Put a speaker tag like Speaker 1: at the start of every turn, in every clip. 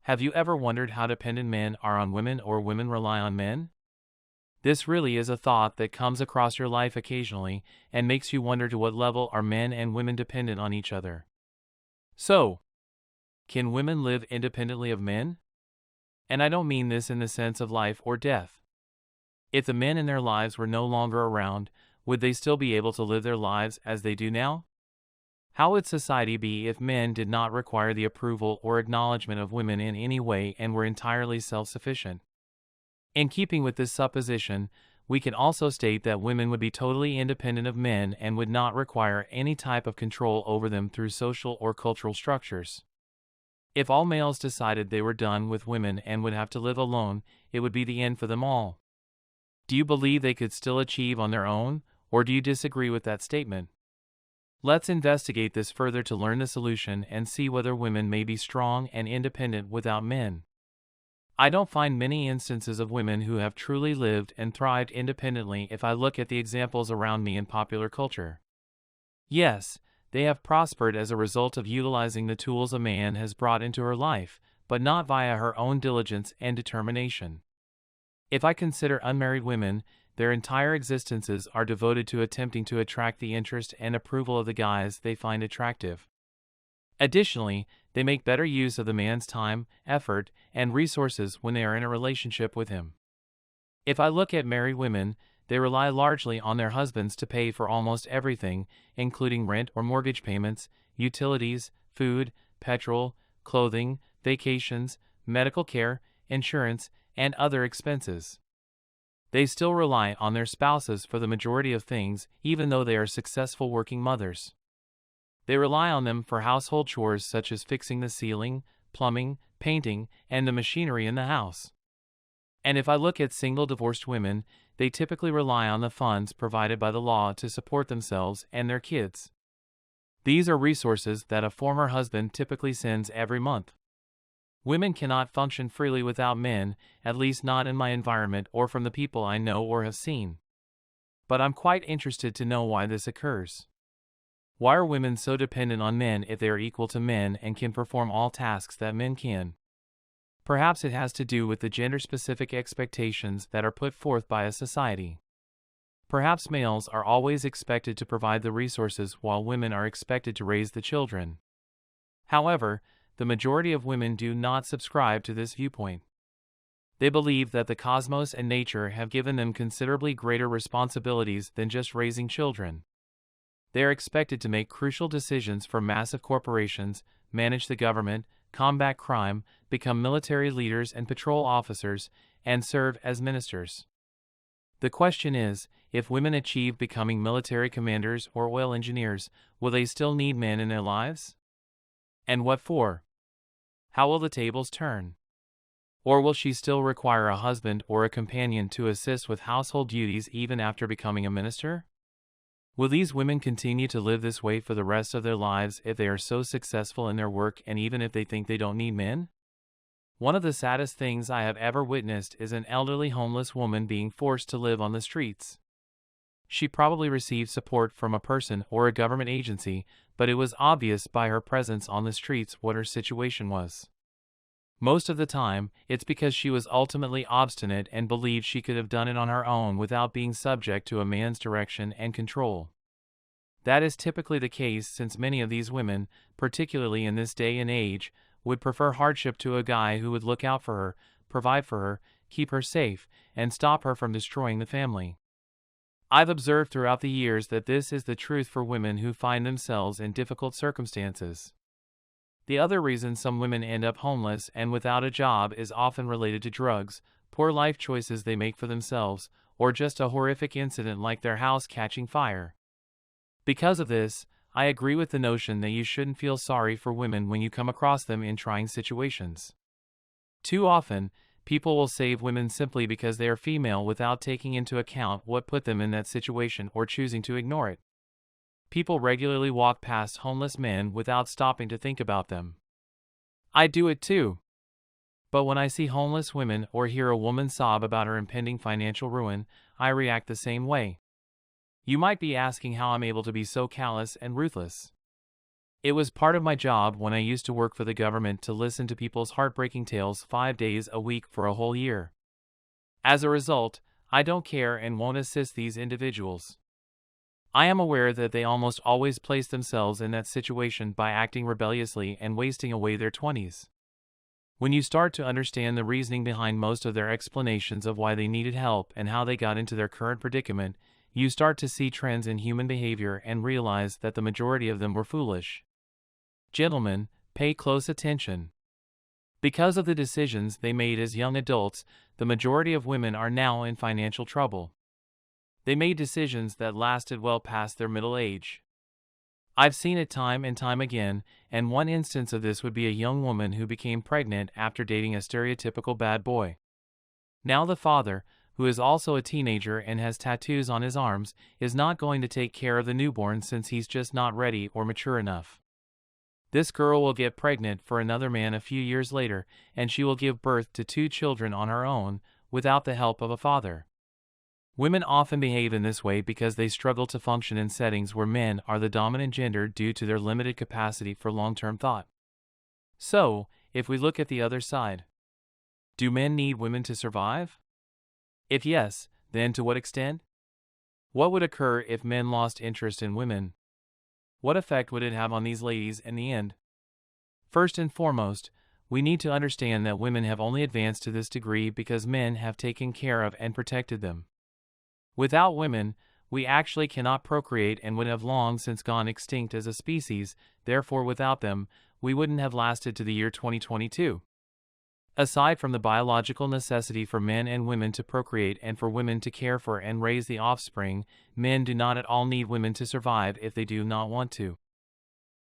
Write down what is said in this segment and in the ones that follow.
Speaker 1: Have you ever wondered how dependent men are on women or women rely on men? This really is a thought that comes across your life occasionally and makes you wonder to what level are men and women dependent on each other. So, can women live independently of men? And I don't mean this in the sense of life or death. If the men in their lives were no longer around, would they still be able to live their lives as they do now? How would society be if men did not require the approval or acknowledgement of women in any way and were entirely self-sufficient? In keeping with this supposition, we can also state that women would be totally independent of men and would not require any type of control over them through social or cultural structures. If all males decided they were done with women and would have to live alone, it would be the end for them all. Do you believe they could still achieve on their own, or do you disagree with that statement? Let's investigate this further to learn the solution and see whether women may be strong and independent without men. I don't find many instances of women who have truly lived and thrived independently if I look at the examples around me in popular culture. Yes, they have prospered as a result of utilizing the tools a man has brought into her life, but not via her own diligence and determination. If I consider unmarried women, their entire existences are devoted to attempting to attract the interest and approval of the guys they find attractive. Additionally, they make better use of the man's time, effort, and resources when they are in a relationship with him. If I look at married women, they rely largely on their husbands to pay for almost everything, including rent or mortgage payments, utilities, food, petrol, clothing, vacations, medical care, insurance, and other expenses. They still rely on their spouses for the majority of things, even though they are successful working mothers. They rely on them for household chores such as fixing the ceiling, plumbing, painting, and the machinery in the house. And if I look at single divorced women, they typically rely on the funds provided by the law to support themselves and their kids. These are resources that a former husband typically sends every month. Women cannot function freely without men, at least not in my environment or from the people I know or have seen. But I'm quite interested to know why this occurs. Why are women so dependent on men if they are equal to men and can perform all tasks that men can? Perhaps it has to do with the gender-specific expectations that are put forth by a society. Perhaps males are always expected to provide the resources while women are expected to raise the children. However, the majority of women do not subscribe to this viewpoint. They believe that the cosmos and nature have given them considerably greater responsibilities than just raising children. They are expected to make crucial decisions for massive corporations, manage the government, combat crime, become military leaders and patrol officers, and serve as ministers. The question is, if women achieve becoming military commanders or oil engineers, will they still need men in their lives? And what for? How will the tables turn? Or will she still require a husband or a companion to assist with household duties even after becoming a minister? Will these women continue to live this way for the rest of their lives if they are so successful in their work and even if they think they don't need men? One of the saddest things I have ever witnessed is an elderly homeless woman being forced to live on the streets. She probably received support from a person or a government agency, but it was obvious by her presence on the streets what her situation was. Most of the time, it's because she was ultimately obstinate and believed she could have done it on her own without being subject to a man's direction and control. That is typically the case since many of these women, particularly in this day and age, would prefer hardship to a guy who would look out for her, provide for her, keep her safe, and stop her from destroying the family. I've observed throughout the years that this is the truth for women who find themselves in difficult circumstances. The other reason some women end up homeless and without a job is often related to drugs, poor life choices they make for themselves, or just a horrific incident like their house catching fire. Because of this, I agree with the notion that you shouldn't feel sorry for women when you come across them in trying situations. Too often, people will save women simply because they are female without taking into account what put them in that situation or choosing to ignore it. People regularly walk past homeless men without stopping to think about them. I do it too. But when I see homeless women or hear a woman sob about her impending financial ruin, I react the same way. You might be asking how I'm able to be so callous and ruthless. It was part of my job when I used to work for the government to listen to people's heartbreaking tales 5 days a week for a whole year. As a result, I don't care and won't assist these individuals. I am aware that they almost always place themselves in that situation by acting rebelliously and wasting away their 20s. When you start to understand the reasoning behind most of their explanations of why they needed help and how they got into their current predicament, you start to see trends in human behavior and realize that the majority of them were foolish. Gentlemen, pay close attention. Because of the decisions they made as young adults, the majority of women are now in financial trouble. They made decisions that lasted well past their middle age. I've seen it time and time again, and one instance of this would be a young woman who became pregnant after dating a stereotypical bad boy. Now the father, who is also a teenager and has tattoos on his arms, is not going to take care of the newborn since he's just not ready or mature enough. This girl will get pregnant for another man a few years later, and she will give birth to 2 children on her own, without the help of a father. Women often behave in this way because they struggle to function in settings where men are the dominant gender due to their limited capacity for long-term thought. So, if we look at the other side, do men need women to survive? If yes, then to what extent? What would occur if men lost interest in women? What effect would it have on these ladies in the end? First and foremost, we need to understand that women have only advanced to this degree because men have taken care of and protected them. Without women, we actually cannot procreate and would have long since gone extinct as a species, therefore without them, we wouldn't have lasted to the year 2022. Aside from the biological necessity for men and women to procreate and for women to care for and raise the offspring, men do not at all need women to survive if they do not want to.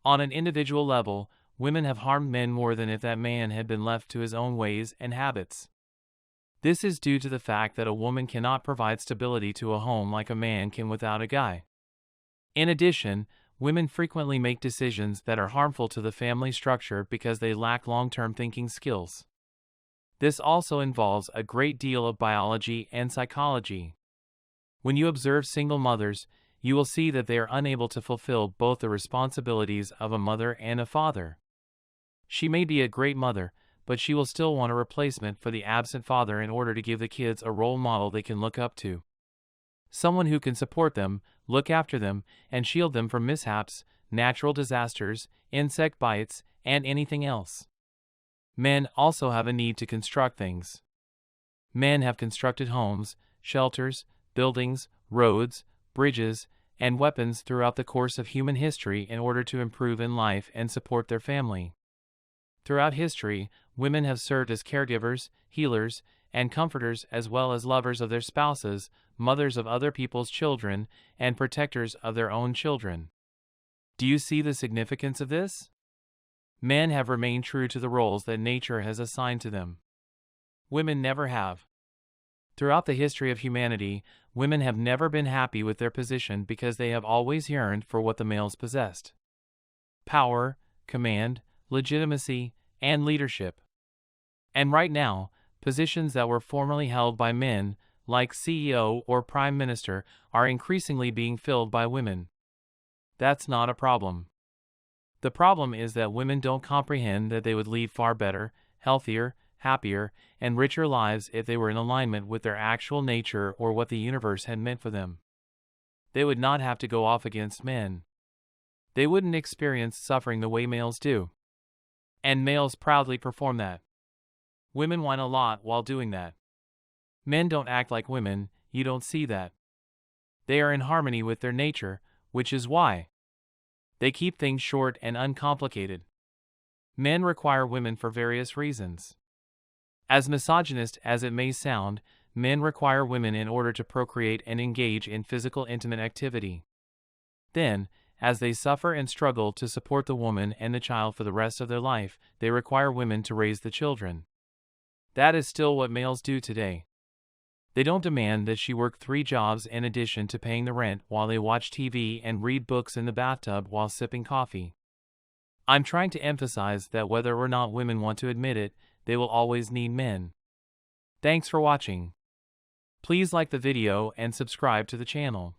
Speaker 1: On an individual level, women have harmed men more than if that man had been left to his own ways and habits. This is due to the fact that a woman cannot provide stability to a home like a man can without a guy. In addition, women frequently make decisions that are harmful to the family structure because they lack long-term thinking skills. This also involves a great deal of biology and psychology. When you observe single mothers, you will see that they are unable to fulfill both the responsibilities of a mother and a father. She may be a great mother, but she will still want a replacement for the absent father in order to give the kids a role model they can look up to. Someone who can support them, look after them, and shield them from mishaps, natural disasters, insect bites, and anything else. Men also have a need to construct things. Men have constructed homes, shelters, buildings, roads, bridges, and weapons throughout the course of human history in order to improve in life and support their family. Throughout history, women have served as caregivers, healers, and comforters as well as lovers of their spouses, mothers of other people's children, and protectors of their own children. Do you see the significance of this? Men have remained true to the roles that nature has assigned to them. Women never have. Throughout the history of humanity, women have never been happy with their position because they have always yearned for what the males possessed: power, command, legitimacy, and leadership. And right now, positions that were formerly held by men, like CEO or Prime Minister, are increasingly being filled by women. That's not a problem. The problem is that women don't comprehend that they would lead far better, healthier, happier, and richer lives if they were in alignment with their actual nature or what the universe had meant for them. They would not have to go off against men. They wouldn't experience suffering the way males do. And males proudly perform that. Women whine a lot while doing that. Men don't act like women, you don't see that. They are in harmony with their nature, which is why they keep things short and uncomplicated. Men require women for various reasons. As misogynist as it may sound, men require women in order to procreate and engage in physical intimate activity. Then, as they suffer and struggle to support the woman and the child for the rest of their life, they require women to raise the children. That is still what males do today. They don't demand that she work 3 jobs in addition to paying the rent while they watch TV and read books in the bathtub while sipping coffee. I'm trying to emphasize that whether or not women want to admit it, they will always need men. Thanks for watching. Please like the video and subscribe to the channel.